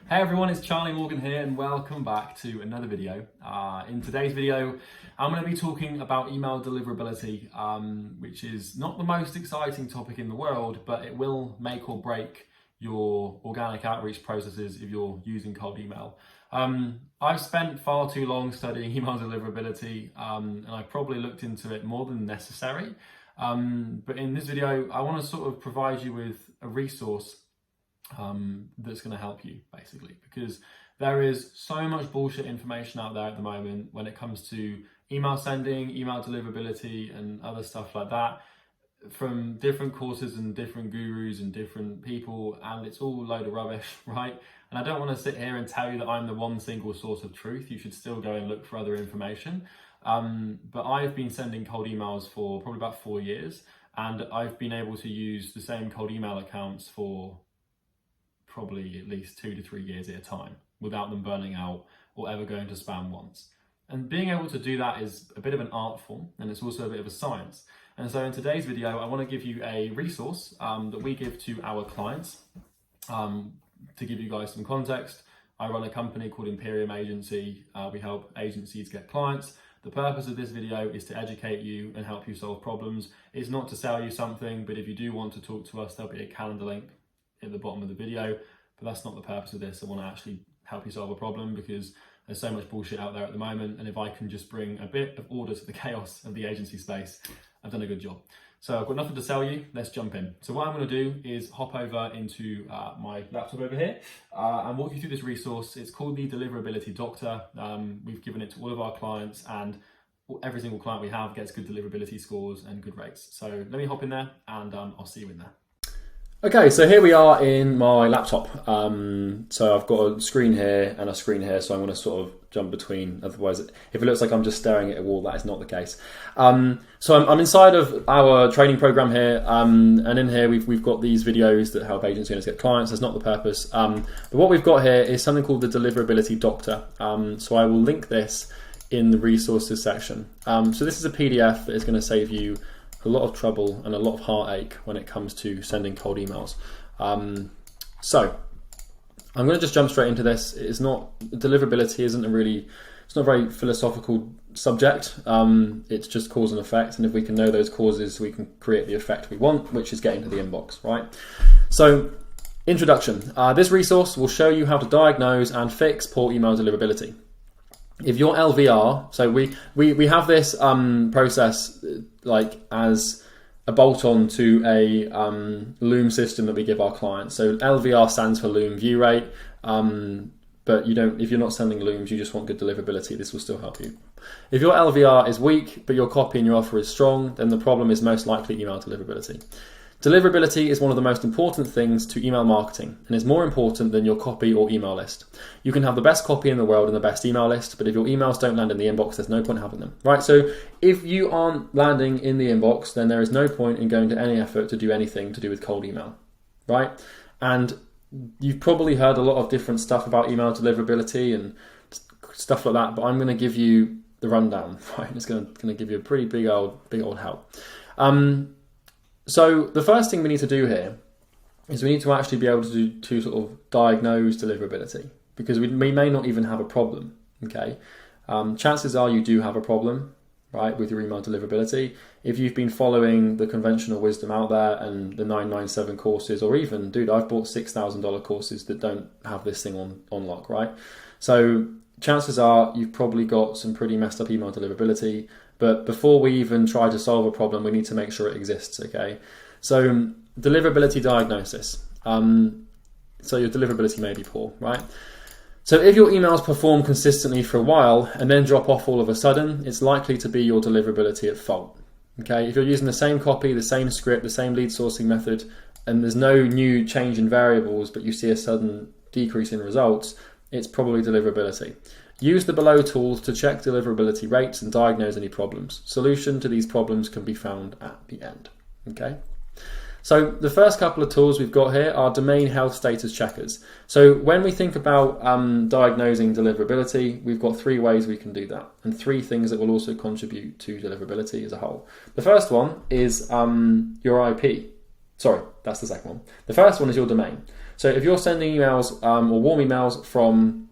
Hey everyone, it's Charlie Morgan here and welcome back to another video. In today's video, I'm going to be talking about email deliverability, which is not the most exciting topic in the world, but it will make or break your organic outreach processes if you're using cold email. I've spent far too long studying email deliverability and I probably looked into it more than necessary. But in this video, I want to sort of provide you with a resource that's going to help you basically, because there is so much bullshit information out there at the moment when it comes to email sending, email deliverability and other stuff like that from different courses and different gurus and different people, and it's all a load of rubbish, right? And I don't want to sit here and tell you that I'm the one single source of truth. You should still go and look for other information. But I've been sending cold emails for probably about 4 years, and I've been able to use the same cold email accounts for probably at least 2 to 3 years at a time without them burning out or ever going to spam once. And being able to do that is a bit of an art form, and it's also a bit of a science. And so in today's video, I want to give you a resource that we give to our clients. To give you guys some context, I run a company called Imperium Agency. We help agencies get clients. The purpose of this video is to educate you and help you solve problems. It's not to sell you something, but if you do want to talk to us, there'll be a calendar link at the bottom of the video, but that's not the purpose of this. I want to actually help you solve a problem because there's so much bullshit out there at the moment, and if I can just bring a bit of order to the chaos of the agency space, I've done a good job. So I've got nothing to sell you, let's jump in. So what I'm going to do is hop over into my laptop over here and walk you through this resource. It's called the Deliverability Doctor. We've given it to all of our clients, and every single client we have gets good deliverability scores and good rates. So let me hop in there and I'll see you in there. Okay, so here we are in my laptop. So I've got a screen here and a screen here, so I'm going to sort of jump between. Otherwise, if it looks like I'm just staring at a wall, that is not the case. So I'm inside of our training program here, and in here we've got these videos that help agency owners get clients. That's not the purpose. But what we've got here is something called the Deliverability Doctor. So I will link this in the resources section. So this is a PDF that is going to save you a lot of trouble and a lot of heartache when it comes to sending cold emails. So I'm going to just jump straight into this. It's not, deliverability isn't it's not a very philosophical subject. It's just cause and effect, and if we can know those causes, we can create the effect we want, which is getting to the inbox, right? So introduction. This resource will show you how to diagnose and fix poor email deliverability. If your LVR, so we have this process like as a bolt-on to a Loom system that we give our clients. So LVR stands for Loom View Rate, but if you're not sending Looms, you just want good deliverability, this will still help you. If your LVR is weak, but your copy and your offer is strong, then the problem is most likely email deliverability. Deliverability is one of the most important things to email marketing and is more important than your copy or email list. You can have the best copy in the world and the best email list, but if your emails don't land in the inbox, there's no point having them, right? So if you aren't landing in the inbox, then there is no point in going to any effort to do anything to do with cold email, right? And you've probably heard a lot of different stuff about email deliverability and stuff like that, but I'm going to give you the rundown, right? It's going to give you a pretty big old help. So the first thing we need to do here is we need to actually be able to sort of diagnose deliverability, because we may not even have a problem, okay? Chances are you do have a problem, right, with your email deliverability. If you've been following the conventional wisdom out there and the 997 courses, or even, dude, I've bought $6,000 courses that don't have this thing on lock, right? So chances are you've probably got some pretty messed up email deliverability. But before we even try to solve a problem, we need to make sure it exists, okay? So deliverability diagnosis. So your deliverability may be poor, right? So if your emails perform consistently for a while and then drop off all of a sudden, it's likely to be your deliverability at fault, okay? If you're using the same copy, the same script, the same lead sourcing method, and there's no new change in variables, but you see a sudden decrease in results, it's probably deliverability. Use the below tools to check deliverability rates and diagnose any problems. Solution to these problems can be found at the end. Okay. So the first couple of tools we've got here are domain health status checkers. So when we think about diagnosing deliverability, we've got 3 ways we can do that, and 3 things that will also contribute to deliverability as a whole. The first one is your IP. Sorry, that's the second one. The first one is your domain. So if you're sending emails or warm emails from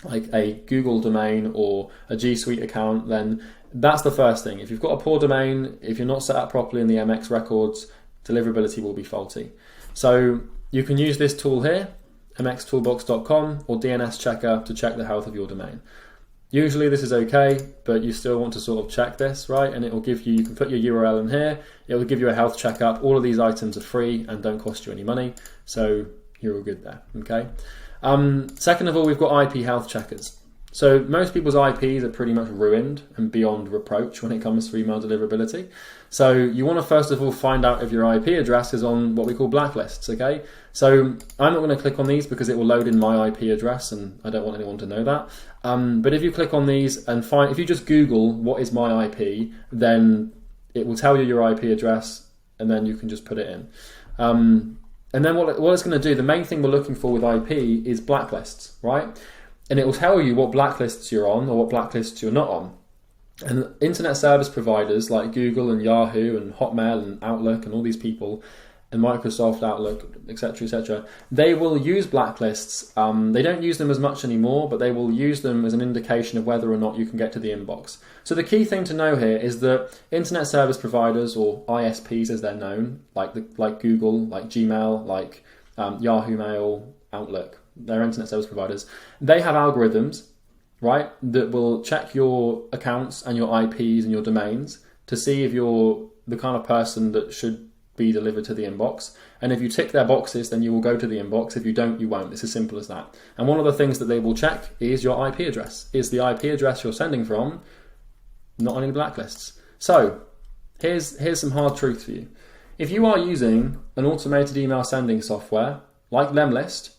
like a Google domain or a G Suite account, then that's the first thing. If you've got a poor domain, if you're not set up properly in the MX records, deliverability will be faulty. So you can use this tool here, mxtoolbox.com or DNS checker, to check the health of your domain. Usually this is okay, but you still want to sort of check this, right? And it will give you, you can put your URL in here, it will give you a health checkup. All of these items are free and don't cost you any money, so you're all good there, okay? Second of all, we've got IP health checkers. So most people's IPs are pretty much ruined and beyond reproach when it comes to email deliverability. So you want to first of all find out if your IP address is on what we call blacklists, okay? So I'm not going to click on these because it will load in my IP address and I don't want anyone to know that. But if you click on these and find, if you just Google what is my IP, then it will tell you your IP address and then you can just put it in. And then what it's going to do, the main thing we're looking for with IP is blacklists, right? And it will tell you what blacklists you're on or what blacklists you're not on. And internet service providers like Google and Yahoo and Hotmail and Outlook and all these people and Microsoft Outlook, etc., they will use blacklists. They don't use them as much anymore, but they will use them as an indication of whether or not you can get to the inbox. So the key thing to know here is that internet service providers, or ISPs as they're known, like Google, like Gmail, like Yahoo Mail, Outlook, they're internet service providers, they have algorithms, right, that will check your accounts and your IPs and your domains to see if you're the kind of person that should be delivered to the inbox. And if you tick their boxes, then you will go to the inbox. If you don't, you won't. It's as simple as that. And one of the things that they will check is your IP address. Is the IP address you're sending from not on any blacklists? So here's some hard truth for you. If you are using an automated email sending software like Lemlist,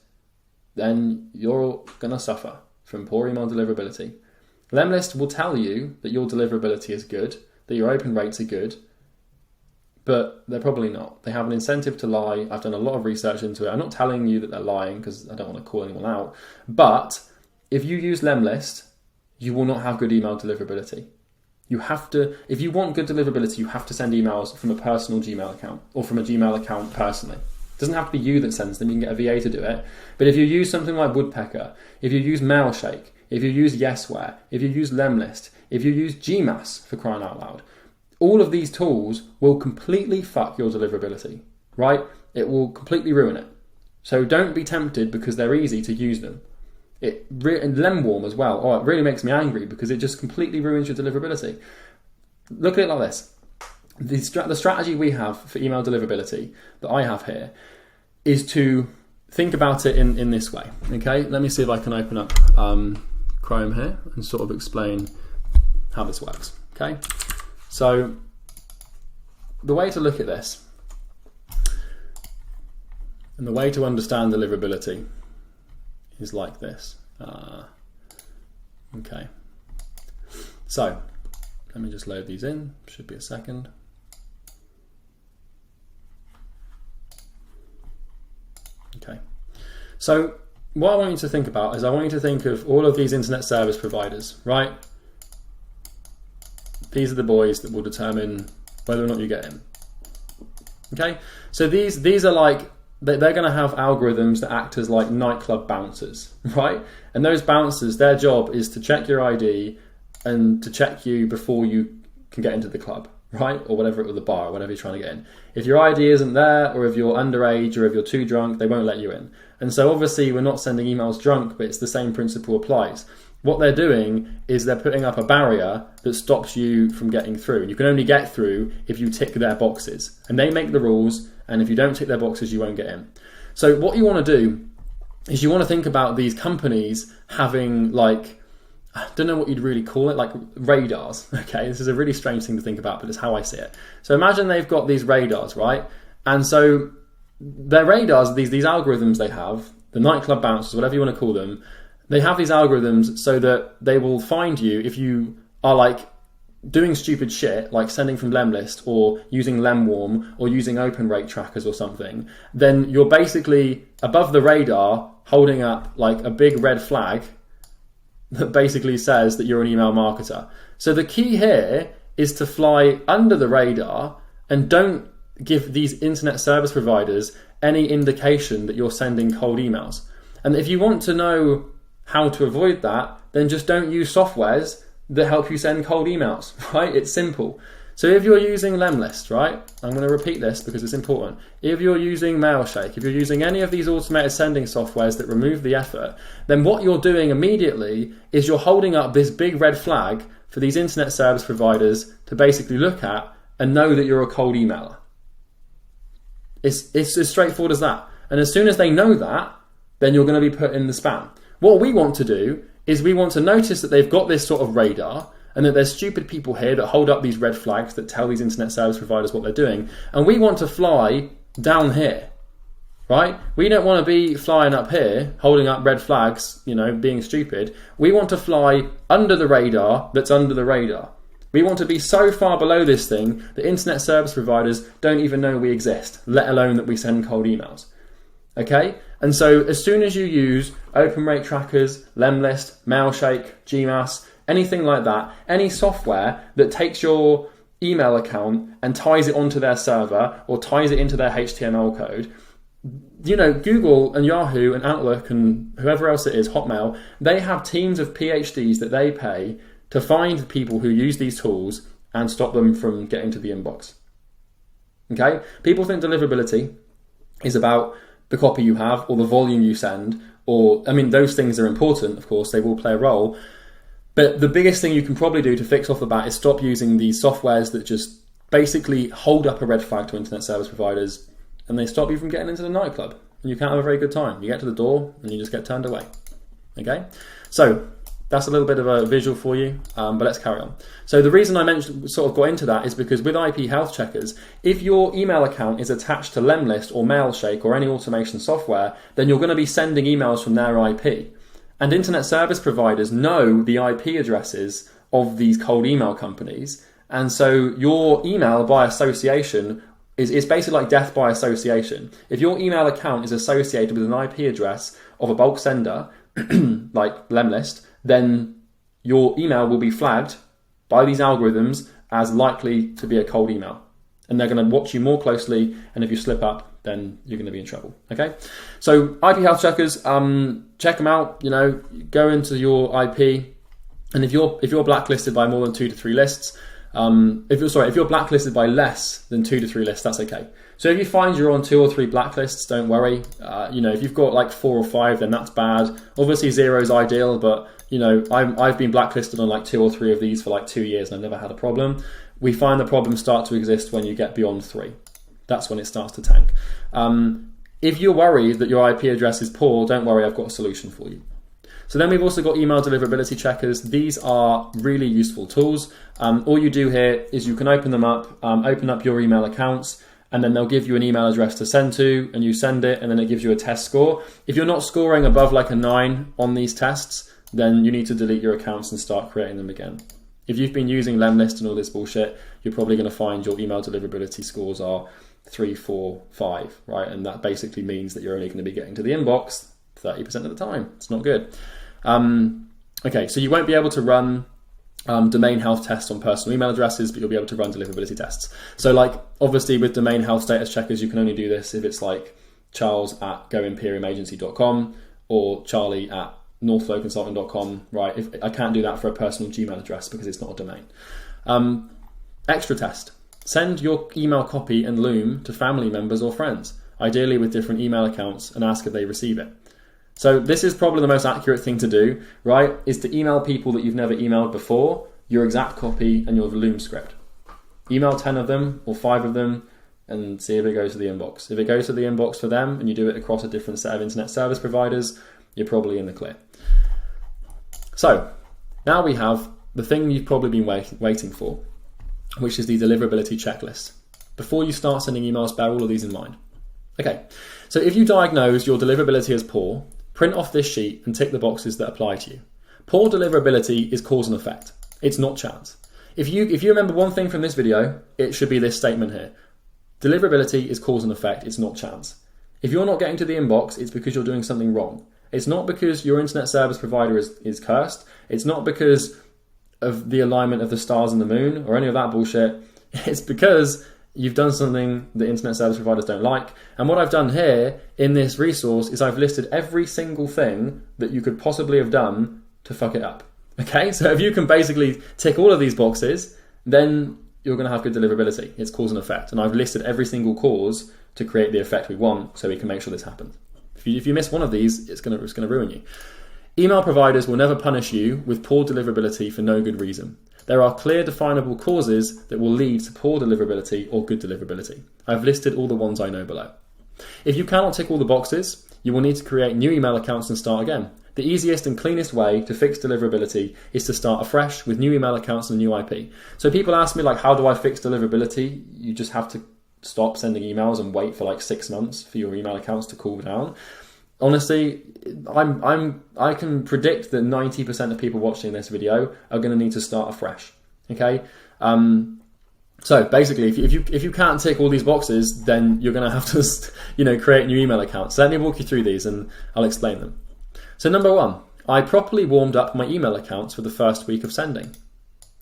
then you're going to suffer from poor email deliverability. Lemlist will tell you that your deliverability is good, that your open rates are good, but they're probably not. They have an incentive to lie. I've done a lot of research into it. I'm not telling you that they're lying because I don't want to call anyone out. But if you use Lemlist, you will not have good email deliverability. You have to, if you want good deliverability, you have to send emails from a personal Gmail account or from a Gmail account personally. It doesn't have to be you that sends them. You can get a VA to do it. But if you use something like Woodpecker, if you use Mailshake, if you use Yesware, if you use Lemlist, if you use Gmass, for crying out loud, all of these tools will completely fuck your deliverability, right? It will completely ruin it. So don't be tempted because they're easy to use them. And Lemwarm as well. Oh, it really makes me angry because it just completely ruins your deliverability. Look at it like this. The strategy we have for email deliverability that I have here is to think about it in this way. Okay, let me see if I can open up Chrome here and sort of explain how this works. Okay, so the way to look at this and the way to understand deliverability is like this. Okay, so let me just load these in. Should be a second. Okay, so what I want you to think about is I want you to think of all of these internet service providers, right? These are the boys that will determine whether or not you get in. Okay, so these are like, they're going to have algorithms that act as like nightclub bouncers, right? And those bouncers, their job is to check your ID and to check you before you can get into the club, right? Or whatever, or the bar, or whatever you're trying to get in. If your ID isn't there, or if you're underage, or if you're too drunk, they won't let you in. And so obviously we're not sending emails drunk, but it's the same principle applies. What they're doing is they're putting up a barrier that stops you from getting through. And you can only get through if you tick their boxes. And they make the rules, and if you don't tick their boxes, you won't get in. So what you want to do is you want to think about these companies having like, I don't know what you'd really call it, like radars, okay? This is a really strange thing to think about, but it's how I see it. So imagine they've got these radars, right? And so their radars, these algorithms they have, the nightclub bouncers, whatever you want to call them, they have these algorithms so that they will find you if you are like doing stupid shit, like sending from Lemlist or using Lemwarm or using open rate trackers or something, then you're basically above the radar holding up like a big red flag that basically says that you're an email marketer. So the key here is to fly under the radar and don't give these internet service providers any indication that you're sending cold emails. And if you want to know how to avoid that, then just don't use softwares that help you send cold emails, right? It's simple. So if you're using Lemlist, right? I'm going to repeat this because it's important. If you're using Mailshake, if you're using any of these automated sending softwares that remove the effort, then what you're doing immediately is you're holding up this big red flag for these internet service providers to basically look at and know that you're a cold emailer. It's as straightforward as that. And as soon as they know that, then you're going to be put in the spam. What we want to do is we want to notice that they've got this sort of radar and that there's stupid people here that hold up these red flags that tell these internet service providers what they're doing. And we want to fly down here, right? We don't want to be flying up here, holding up red flags, being stupid. We want to fly under the radar that's under the radar. We want to be so far below this thing that internet service providers don't even know we exist, let alone that we send cold emails. Okay? And so as soon as you use open rate trackers, Lemlist, Mailshake, Gmass, anything like that, any software that takes your email account and ties it onto their server or ties it into their HTML code, Google and Yahoo and Outlook and whoever else it is, Hotmail, they have teams of PhDs that they pay to find people who use these tools and stop them from getting to the inbox. Okay? People think deliverability is about the copy you have or the volume you send, those things are important, of course, they will play a role. But the biggest thing you can probably do to fix off the bat is stop using these softwares that just basically hold up a red flag to internet service providers and they stop you from getting into the nightclub. And you can't have a very good time. You get to the door and you just get turned away. Okay? So that's a little bit of a visual for you, but let's carry on. So the reason I got into that is because with IP health checkers, if your email account is attached to Lemlist or Mailshake or any automation software, then you're going to be sending emails from their IP. And internet service providers know the IP addresses of these cold email companies. And so your email by association is basically like death by association. If your email account is associated with an IP address of a bulk sender, like Lemlist, then your email will be flagged by these algorithms as likely to be a cold email. And they're going to watch you more closely. And if you slip up, then you're going to be in trouble. Okay, so IP health checkers, check them out. Go into your IP, and if you're blacklisted by more than 2 to 3 lists, if you're blacklisted by less than 2 to 3 lists, that's okay. So if you find you're on 2 or 3 blacklists, don't worry. If you've got like 4 or 5, then that's bad. Obviously 0 is ideal, but I've been blacklisted on like 2 or 3 of these for like 2 years, and I've never had a problem. We find the problems start to exist when you get beyond 3. That's when it starts to tank. If you're worried that your IP address is poor, don't worry, I've got a solution for you. So then we've also got email deliverability checkers. These are really useful tools. All you do here is you can open them up, open up your email accounts, and then they'll give you an email address to send to, and you send it, and then it gives you a test score. If you're not scoring above like a 9 on these tests, then you need to delete your accounts and start creating them again. If you've been using Lemlist and all this bullshit, you're probably going to find your email deliverability scores are 3, 4, 5, right? And that basically means that you're only going to be getting to the inbox 30% of the time. It's not good. Okay, so you won't be able to run domain health tests on personal email addresses, but you'll be able to run deliverability tests. So like, obviously with domain health status checkers, you can only do this if it's like charles@goimperiumagency.com or charlie@NorthFlowConsulting.com, right? If I can't do that for a personal Gmail address because it's not a domain. Extra test. Send your email copy and loom to family members or friends, ideally with different email accounts, and ask if they receive it. So this is probably the most accurate thing to do, right? Is to email people that you've never emailed before, your exact copy and your loom script. Email 10 of them or 5 of them and see if it goes to the inbox. If it goes to the inbox for them and you do it across a different set of internet service providers, you're probably in the clear. So now we have the thing you've probably been waiting for, which is the deliverability checklist. Before you start sending emails, bear all of these in mind. Okay, so if you diagnose your deliverability as poor, print off this sheet and tick the boxes that apply to you. Poor deliverability is cause and effect. It's not chance. If you remember one thing from this video, it should be this statement here. Deliverability is cause and effect, it's not chance. If you're not getting to the inbox, it's because you're doing something wrong. It's not because your internet service provider is cursed. It's not because of the alignment of the stars and the moon or any of that bullshit. It's because you've done something that internet service providers don't like. And what I've done here in this resource is I've listed every single thing that you could possibly have done to fuck it up. Okay, so if you can basically tick all of these boxes, then you're going to have good deliverability. It's cause and effect. And I've listed every single cause to create the effect we want so we can make sure this happens. If you miss one of these, it's going to ruin you. Email providers will never punish you with poor deliverability for no good reason. There are clear definable causes that will lead to poor deliverability or good deliverability. I've listed all the ones I know below. If you cannot tick all the boxes, you will need to create new email accounts and start again. The easiest and cleanest way to fix deliverability is to start afresh with new email accounts and a new IP. So people ask me, like, how do I fix deliverability? You just have to stop sending emails and wait for like 6 months for your email accounts to cool down. Honestly, I can predict that 90% of people watching this video are going to need to start afresh. Okay, so basically, if you can't tick all these boxes, then you're going to have to create new email accounts. So let me walk you through these, and I'll explain them. So number 1, I properly warmed up my email accounts for the first week of sending.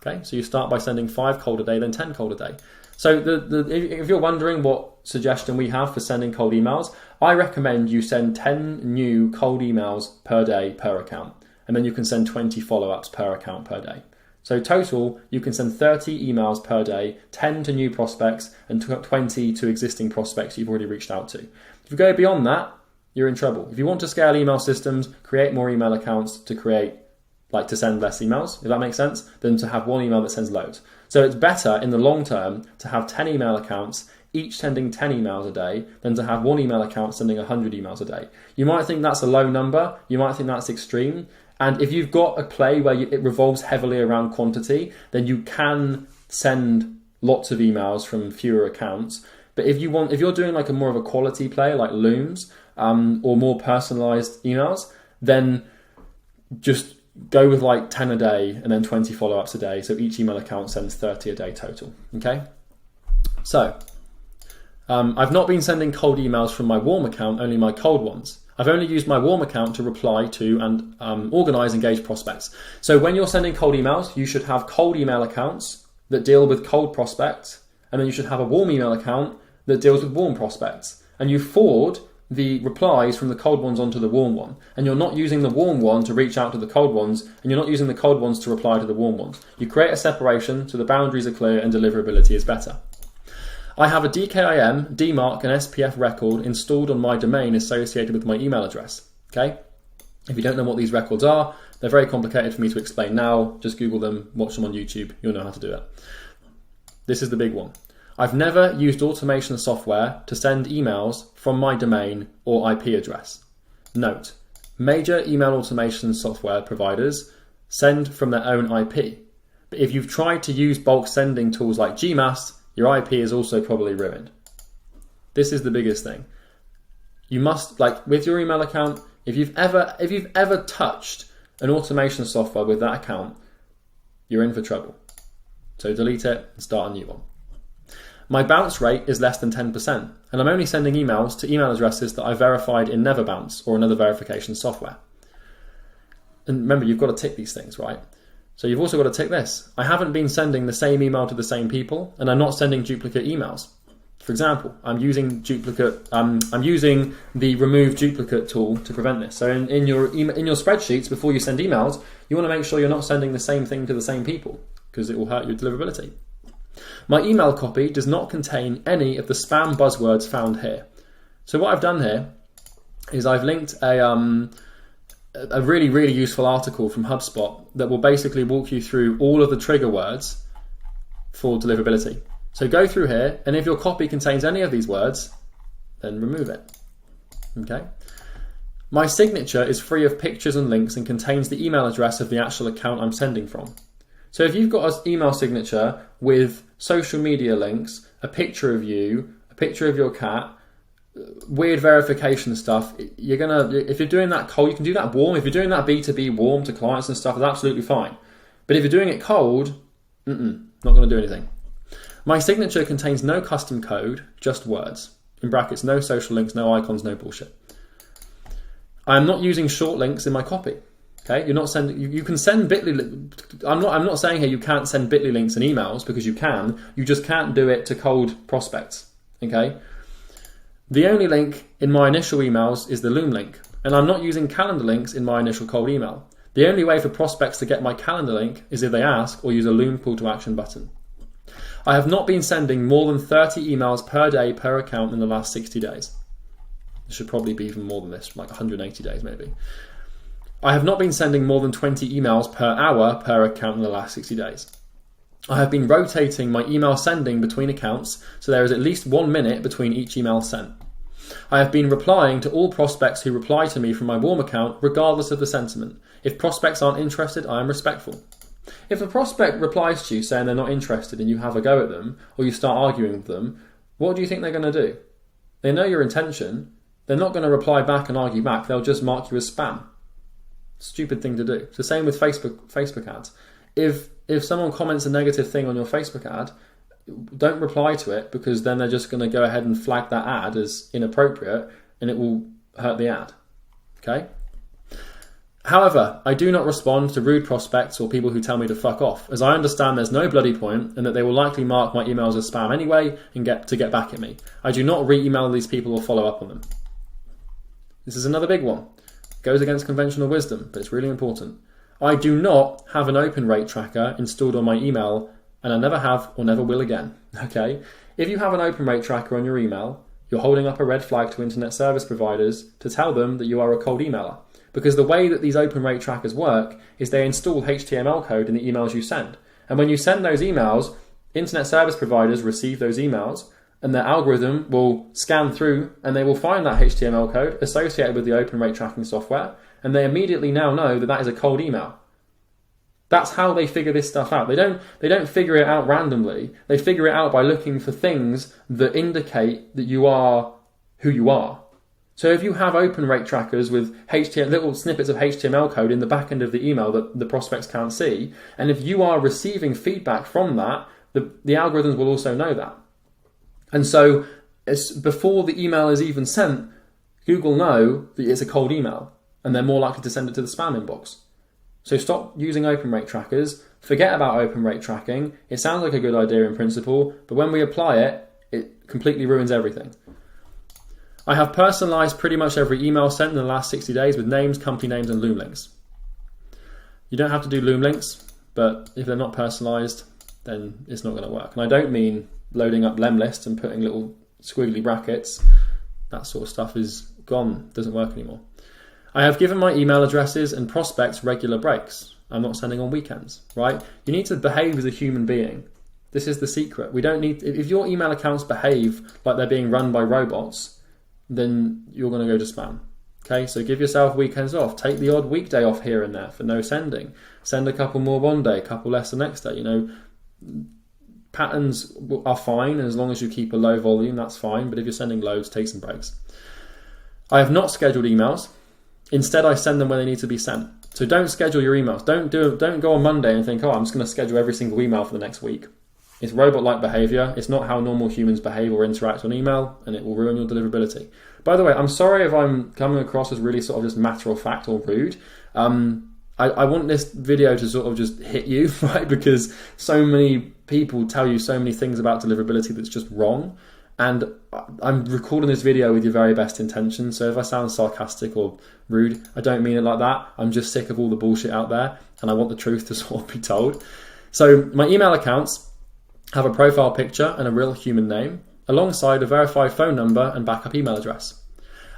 Okay, so you start by sending 5 cold a day, then 10 cold a day. So if you're wondering what suggestion we have for sending cold emails, I recommend you send 10 new cold emails per day per account, and then you can send 20 follow-ups per account per day. So total, you can send 30 emails per day, 10 to new prospects and 20 to existing prospects you've already reached out to. If you go beyond that, you're in trouble. If you want to scale email systems, create more email accounts to send less emails, if that makes sense, than to have one email that sends loads. So it's better in the long term to have 10 email accounts, each sending 10 emails a day, than to have one email account sending 100 emails a day. You might think that's a low number, you might think that's extreme, and if you've got a play where it revolves heavily around quantity, then you can send lots of emails from fewer accounts. But if you're doing like a more of a quality play like Looms, or more personalized emails, then just go with like 10 a day and then 20 follow-ups a day. So each email account sends 30 a day total. Okay. So I've not been sending cold emails from my warm account, only my cold ones. I've only used my warm account to reply to and organize engaged prospects. So when you're sending cold emails, you should have cold email accounts that deal with cold prospects, and then you should have a warm email account that deals with warm prospects. And you forward the replies from the cold ones onto the warm one. And you're not using the warm one to reach out to the cold ones, and you're not using the cold ones to reply to the warm ones. You create a separation so the boundaries are clear and deliverability is better. I have a DKIM, DMARC and SPF record installed on my domain associated with my email address. Okay? If you don't know what these records are, they're very complicated for me to explain now. Just Google them, watch them on YouTube, you'll know how to do it. This is the big one. I've never used automation software to send emails from my domain or IP address. Note, major email automation software providers send from their own IP. But if you've tried to use bulk sending tools like Gmass, your IP is also probably ruined. This is the biggest thing. You must, with your email account, if you've ever touched an automation software with that account, you're in for trouble. So delete it and start a new one. My bounce rate is less than 10%, and I'm only sending emails to email addresses that I verified in NeverBounce or another verification software. And remember, you've got to tick these things, right? So you've also got to tick this. I haven't been sending the same email to the same people, and I'm not sending duplicate emails. For example, I'm using the remove duplicate tool to prevent this. So in your spreadsheets, before you send emails, you want to make sure you're not sending the same thing to the same people, because it will hurt your deliverability. My email copy does not contain any of the spam buzzwords found here. So what I've done here is I've linked a really, really useful article from HubSpot that will basically walk you through all of the trigger words for deliverability. So go through here, and if your copy contains any of these words, then remove it. Okay. My signature is free of pictures and links and contains the email address of the actual account I'm sending from. So if you've got an email signature with social media links, a picture of you, a picture of your cat, weird verification stuff, if you're doing that cold, you can do that warm. If you're doing that B2B warm to clients and stuff, it's absolutely fine. But if you're doing it cold, not going to do anything. My signature contains no custom code, just words. In brackets, no social links, no icons, no bullshit. I am not using short links in my copy. Okay, you're not sending. You can send Bitly. I'm not saying here you can't send Bitly links and emails, because you can. You just can't do it to cold prospects. Okay. The only link in my initial emails is the Loom link, and I'm not using calendar links in my initial cold email. The only way for prospects to get my calendar link is if they ask or use a Loom call to action button. I have not been sending more than 30 emails per day per account in the last 60 days. It should probably be even more than this, like 180 days maybe. I have not been sending more than 20 emails per hour per account in the last 60 days. I have been rotating my email sending between accounts, so there is at least 1 minute between each email sent. I have been replying to all prospects who reply to me from my warm account, regardless of the sentiment. If prospects aren't interested, I am respectful. If a prospect replies to you saying they're not interested and you have a go at them, or you start arguing with them, what do you think they're going to do? They know your intention. They're not going to reply back and argue back. They'll just mark you as spam. Stupid thing to do. It's the same with Facebook ads. If someone comments a negative thing on your Facebook ad, don't reply to it, because then they're just going to go ahead and flag that ad as inappropriate, and it will hurt the ad. Okay? However, I do not respond to rude prospects or people who tell me to fuck off, as I understand there's no bloody point and that they will likely mark my emails as spam anyway and get back at me. I do not re-email these people or follow up on them. This is another big one. It goes against conventional wisdom, but it's really important. I do not have an open rate tracker installed on my email, and I never have or never will again. Okay? If you have an open rate tracker on your email, you're holding up a red flag to internet service providers to tell them that you are a cold emailer. Because the way that these open rate trackers work is they install HTML code in the emails you send. And when you send those emails, internet service providers receive those emails, and their algorithm will scan through and they will find that HTML code associated with the open rate tracking software, and they immediately now know that that is a cold email. That's how they figure this stuff out. They don't figure it out randomly. They figure it out by looking for things that indicate that you are who you are. So if you have open rate trackers with little snippets of HTML code in the back end of the email that the prospects can't see, and if you are receiving feedback from that, the algorithms will also know that. And so before the email is even sent, Google know that it's a cold email, and they're more likely to send it to the spam inbox. So stop using open rate trackers. Forget about open rate tracking. It sounds like a good idea in principle, but when we apply it, it completely ruins everything. I have personalized pretty much every email sent in the last 60 days with names, company names, and Loom links. You don't have to do Loom links, but if they're not personalized, then it's not going to work. And I don't mean loading up lem lists and putting little squiggly brackets. That sort of stuff is gone, doesn't work anymore. I have given my email addresses and prospects regular breaks. I'm not sending on weekends, right? You need to behave as a human being. This is the secret. We don't need, if your email accounts behave like they're being run by robots, then you're going to go to spam. Okay, so give yourself weekends off. Take the odd weekday off here and there for no sending. Send a couple more one day, a couple less the next day. You know, patterns are fine as long as you keep a low volume, that's fine. But if you're sending loads, take some breaks. I have not scheduled emails. Instead, I send them when they need to be sent. So don't schedule your emails. Don't go on Monday and think, oh, I'm just going to schedule every single email for the next week. It's robot-like behavior. It's not how normal humans behave or interact on email, and it will ruin your deliverability. By the way, I'm sorry if I'm coming across as really sort of just matter of fact or rude. I want this video to sort of just hit you, right? Because so many people tell you so many things about deliverability that's just wrong. And I'm recording this video with your very best intentions. So if I sound sarcastic or rude, I don't mean it like that. I'm just sick of all the bullshit out there, and I want the truth to sort of be told. So my email accounts have a profile picture and a real human name, alongside a verified phone number and backup email address.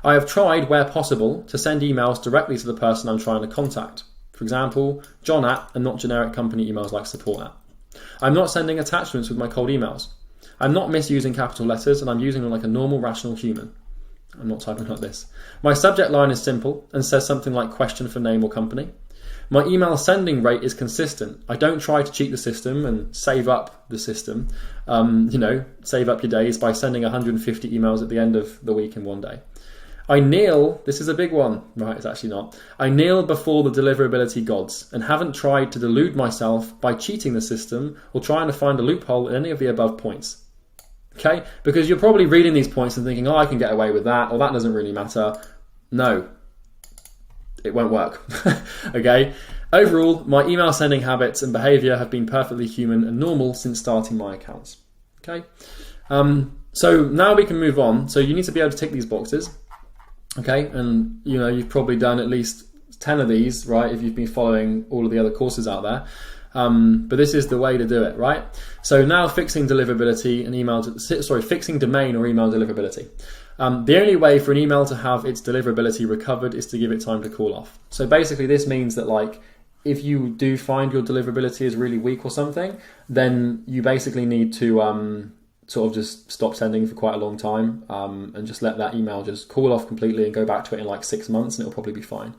I have tried, where possible, to send emails directly to the person I'm trying to contact. For example, John at, and not generic company emails like support at. I'm not sending attachments with my cold emails. I'm not misusing capital letters, and I'm using them like a normal, rational human. I'm not typing like this. My subject line is simple and says something like question for name or company. My email sending rate is consistent. I don't try to cheat the system and save up the system. Save up your days by sending 150 emails at the end of the week in one day. I kneel, this is a big one, right, it's actually not. I kneel before the deliverability gods and haven't tried to delude myself by cheating the system or trying to find a loophole in any of the above points. Okay, because you're probably reading these points and thinking, oh, I can get away with that, or that doesn't really matter. No. it won't work. Okay. Overall, my email sending habits and behavior have been perfectly human and normal since starting my accounts. Okay. So now we can move on. So you need to be able to tick these boxes. Okay. And you've probably done at least 10 of these, right? If you've been following all of the other courses out there. But this is the way to do it, right? So now fixing deliverability and fixing domain or email deliverability. The only way for an email to have its deliverability recovered is to give it time to cool off. So basically this means that if you do find your deliverability is really weak or something, then you basically need to sort of just stop sending for quite a long time and just let that email just cool off completely and go back to it in 6 months and it'll probably be fine.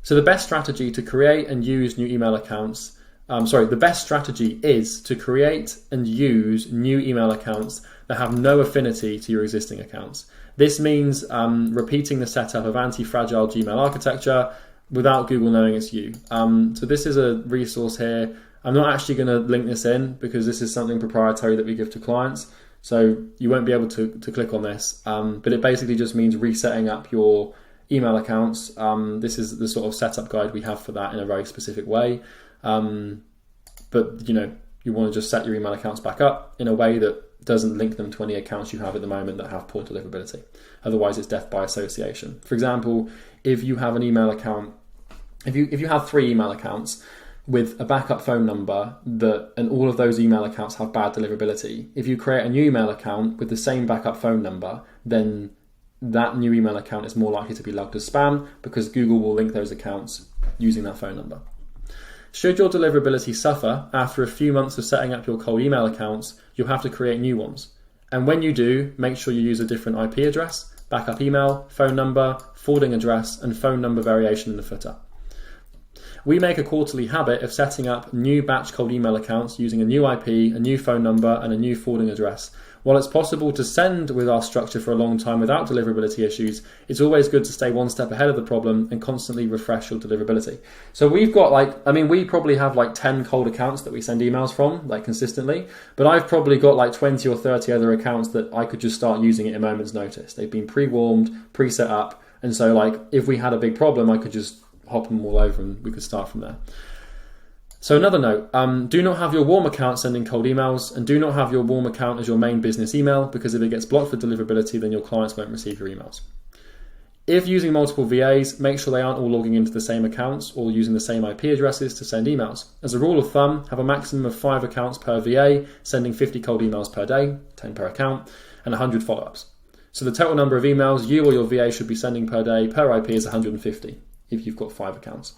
So the best strategy to create and use new email accounts, the best strategy is to create and use new email accounts that have no affinity to your existing accounts. This means repeating the setup of anti-fragile Gmail architecture without Google knowing it's you. So this is a resource here. I'm not actually going to link this in because this is something proprietary that we give to clients. So you won't be able to click on this, but it basically just means resetting up your email accounts. This is the sort of setup guide we have for that in a very specific way. But you want to just set your email accounts back up in a way that doesn't link them to any accounts you have at the moment that have poor deliverability. Otherwise, it's death by association. For example, if you have an email account, if you have 3 email accounts with a backup phone number and all of those email accounts have bad deliverability, if you create a new email account with the same backup phone number, then that new email account is more likely to be logged as spam because Google will link those accounts using that phone number. Should your deliverability suffer after a few months of setting up your cold email accounts, you'll have to create new ones. And when you do, make sure you use a different IP address, backup email, phone number, forwarding address, and phone number variation in the footer. We make a quarterly habit of setting up new batch cold email accounts using a new IP, a new phone number, and a new forwarding address. While it's possible to send with our structure for a long time without deliverability issues, it's always good to stay one step ahead of the problem and constantly refresh your deliverability. So we've got we probably have 10 cold accounts that we send emails from consistently, but I've probably got 20 or 30 other accounts that I could just start using at a moment's notice. They've been pre-warmed, pre-set up, and so if we had a big problem, I could just hop them all over and we could start from there. So another note, do not have your warm account sending cold emails, and do not have your warm account as your main business email, because if it gets blocked for deliverability, then your clients won't receive your emails. If using multiple VAs, make sure they aren't all logging into the same accounts or using the same IP addresses to send emails. As a rule of thumb, have a maximum of 5 accounts per VA, sending 50 cold emails per day, 10 per account, and 100 follow-ups. So the total number of emails you or your VA should be sending per day per IP is 150 if you've got 5 accounts.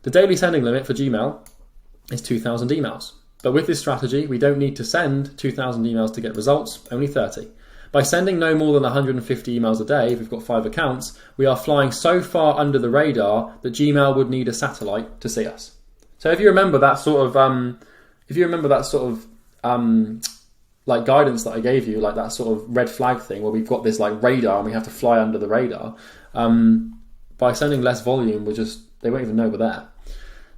The daily sending limit for Gmail is 2,000 emails. But with this strategy, we don't need to send 2,000 emails to get results, only 30. By sending no more than 150 emails a day, if we've got 5 accounts, we are flying so far under the radar that Gmail would need a satellite to see us. So if you remember that sort of, guidance that I gave you, that sort of red flag thing where we've got this radar and we have to fly under the radar, by sending less volume, they won't even know we're there.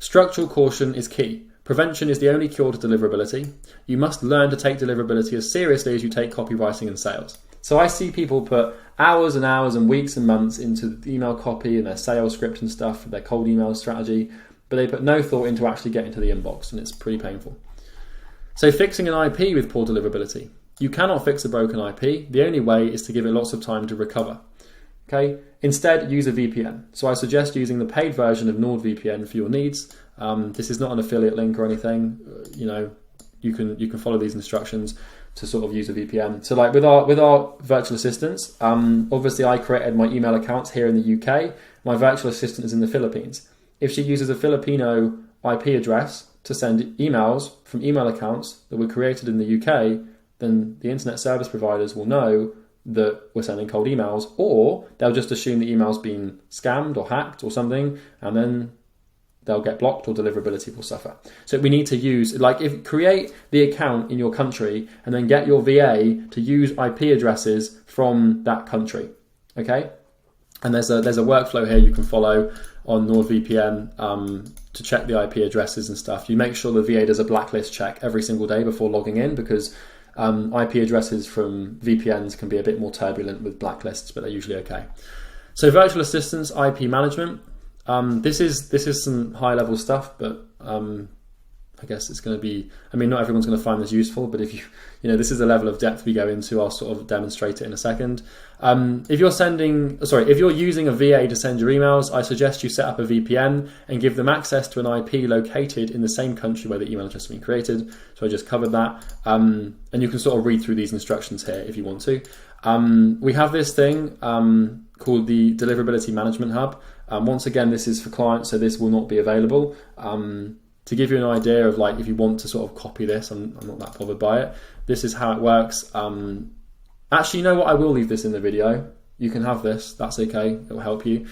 Structural caution is key. Prevention is the only cure to deliverability. You must learn to take deliverability as seriously as you take copywriting and sales. So I see people put hours and hours and weeks and months into email copy and their sales script and stuff, their cold email strategy, but they put no thought into actually getting to the inbox, and it's pretty painful. So fixing an IP with poor deliverability. You cannot fix a broken IP. The only way is to give it lots of time to recover. Okay. Instead, use a VPN. So I suggest using the paid version of NordVPN for your needs. This is not an affiliate link or anything. You can follow these instructions to sort of use a VPN. So with our virtual assistants, obviously I created my email accounts here in the UK. My virtual assistant is in the Philippines. If she uses a Filipino IP address to send emails from email accounts that were created in the UK, then the internet service providers will know that we're sending cold emails, or they'll just assume the email's been scammed or hacked or something, and then they'll get blocked or deliverability will suffer. So we need to use, create the account in your country and then get your VA to use IP addresses from that country, okay? And there's a workflow here you can follow on NordVPN to check the IP addresses and stuff. You make sure the VA does a blacklist check every single day before logging in, because IP addresses from VPNs can be a bit more turbulent with blacklists, but they're usually okay. So virtual assistants, IP management. This is some high level stuff, but I guess it's going to be, I mean, not everyone's going to find this useful, but if this is the level of depth we go into. I'll sort of demonstrate it in a second. If you're using a VA to send your emails, I suggest you set up a VPN and give them access to an IP located in the same country where the email address has been created. So I just covered that. And you can sort of read through these instructions here if you want to. We have this thing called the Deliverability Management Hub. Once again, this is for clients, so this will not be available. To give you an idea of like, if you want to sort of copy this, I'm not that bothered by it. This is how it works. Actually, you know what? I will leave this in the video. You can have this. That's okay. It will help you.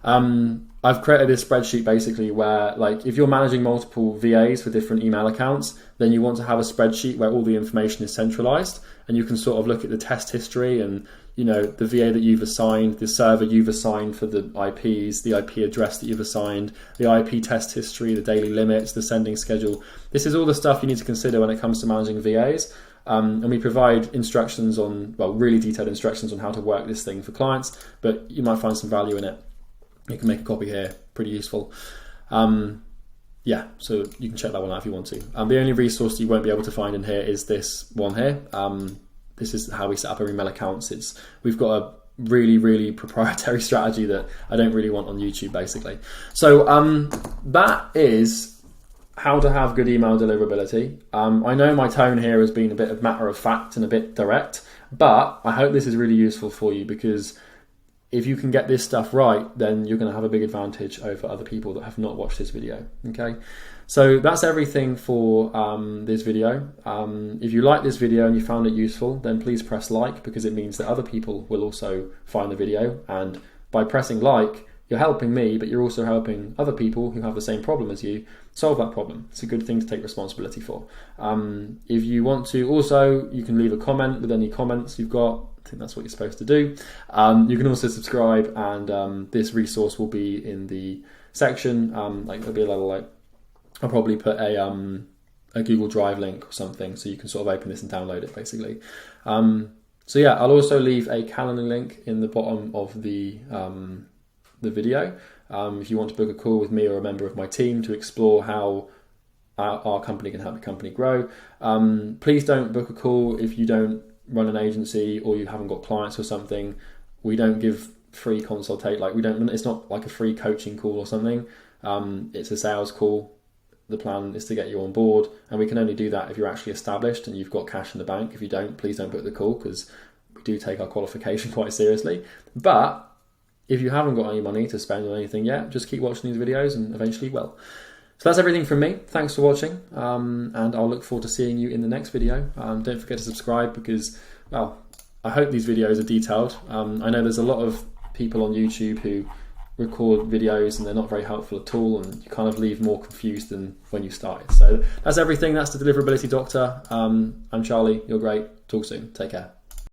I've created this spreadsheet basically where, like, if you're managing multiple VAs for different email accounts, then you want to have a spreadsheet where all the information is centralized, and you can sort of look at the test history and, the VA that you've assigned, the server you've assigned for the IPs, the IP address that you've assigned, the IP test history, the daily limits, the sending schedule. This is all the stuff you need to consider when it comes to managing VAs. And we provide instructions on, really detailed instructions on how to work this thing for clients, but you might find some value in it. You can make a copy here, pretty useful. So you can check that one out if you want to. The only resource you won't be able to find in here is this one here. This is how we set up our email accounts. We've got a really, really proprietary strategy that I don't really want on YouTube, basically. So that is how to have good email deliverability. I know my tone here has been a bit of matter of fact and a bit direct, but I hope this is really useful for you, because if you can get this stuff right, then you're going to have a big advantage over other people that have not watched this video. Okay, so that's everything for this video. If you like this video and you found it useful, then please press like, because it means that other people will also find the video, and by pressing like, you're helping me, but you're also helping other people who have the same problem as you solve that problem. It's a good thing to take responsibility for. If you want to, also, you can leave a comment with any comments you've got. I think that's what you're supposed to do. You can also subscribe, and this resource will be in the section. There'll be a little, I'll probably put a Google Drive link or something, so you can sort of open this and download it, basically. I'll also leave a calendar link in the bottom of the video. If you want to book a call with me or a member of my team to explore how our company can help your company grow. Please don't book a call if you don't run an agency or you haven't got clients or something. We don't give free consultate. It's not like a free coaching call or something. It's a sales call. The plan is to get you on board, and we can only do that if you're actually established and you've got cash in the bank. If you don't, please don't book the call, because we do take our qualification quite seriously. But if you haven't got any money to spend on anything yet, just keep watching these videos and eventually you will. So that's everything from me. Thanks for watching, and I'll look forward to seeing you in the next video. Don't forget to subscribe, because, I hope these videos are detailed. I know there's a lot of people on YouTube who record videos and they're not very helpful at all, and you kind of leave more confused than when you started. So that's everything. That's the Deliverability Doctor. I'm Charlie. You're great. Talk soon. Take care.